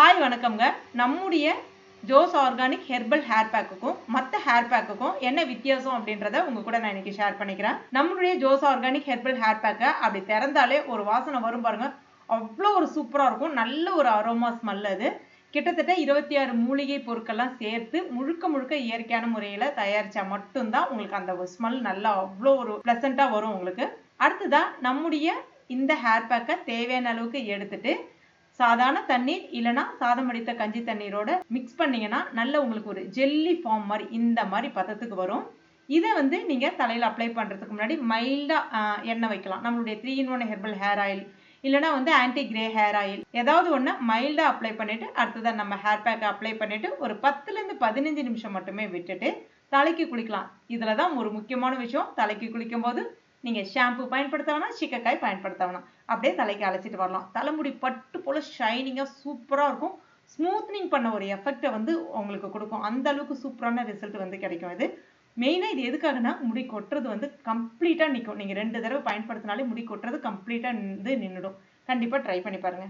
Hi வணக்கம்ங்க. நம்முடைய Jose organic herbal hair பேக்குக்கும் மற்ற ஹேர் பேக்குக்கும் என்ன வித்தியாசம் அப்படின்றத உங்க கூட நான் இன்னைக்கு ஷேர் பண்ணிக்கிறேன். நம்மளுடைய ஜோஸ் ஆர்கானிக் ஹெர்பல் ஹேர் பேக்கை அப்படி திறந்தாலே ஒரு வாசனை வரும் பாருங்க, அவ்வளோ ஒரு சூப்பராக இருக்கும். நல்ல ஒரு அரோமா ஸ்மெல். அது கிட்டத்தட்ட 26 மூலிகை பொருட்கள்லாம் சேர்த்து முழுக்க இயற்கையான முறையில் தயாரிச்சா மட்டும்தான் உங்களுக்கு அந்த ஸ்மெல் நல்லா அவ்வளோ ஒரு ப்ளசண்ட்டாக வரும் உங்களுக்கு. அடுத்ததா நம்முடைய இந்த ஹேர் பேக்கை தேவையான அளவுக்கு எடுத்துட்டு சாதாரண தண்ணீர் இல்லைன்னா சாதம் அடித்த கஞ்சி தண்ணீரோட மிக்ஸ் பண்ணீங்கன்னா நல்ல உங்களுக்கு ஒரு ஜெல்லி ஃபார்ம் மாதிரி இந்த மாதிரி பதத்துக்கு வரும். இதை நீங்கள் தலையில் அப்ளை பண்ணுறதுக்கு முன்னாடி மைல்டாக எண்ணெய் வைக்கலாம். நம்மளுடைய 3-in-1 ஹெர்பல் ஹேர் ஆயில் இல்லைனா ஆன்டி கிரே ஹேர் ஆயில் ஏதாவது ஒன்று மைல்டாக அப்ளை பண்ணிவிட்டு அடுத்ததான் நம்ம ஹேர் பேக்கை அப்ளை பண்ணிவிட்டு ஒரு 10லேருந்து 15 நிமிஷம் மட்டுமே விட்டுட்டு தலைக்கு குளிக்கலாம். இதில் தான் ஒரு முக்கியமான விஷயம். தலைக்கு குளிக்கும் போது நீங்கள் ஷாம்பு பயன்படுத்த வேணாம், சிக்கக்காய் பயன்படுத்த வேணாம். அப்படியே தலைக்கு அழைச்சிட்டு வரலாம். தலைமுடி பட்டு போல் ஷைனிங்காக சூப்பராக இருக்கும். ஸ்மூத்னிங் பண்ண ஒரு எஃபெக்டை உங்களுக்கு கொடுக்கும். அந்த அளவுக்கு சூப்பரான ரிசல்ட் கிடைக்கும். இது மெயினாக இது எதுக்காகனா முடி கொட்டுறது கம்ப்ளீட்டாக நிற்கும். நீங்கள் 2 தடவை பயன்படுத்தினாலே முடி கொட்டுறது கம்ப்ளீட்டாக நின்றுடும். கண்டிப்பாக ட்ரை பண்ணி பாருங்கள்.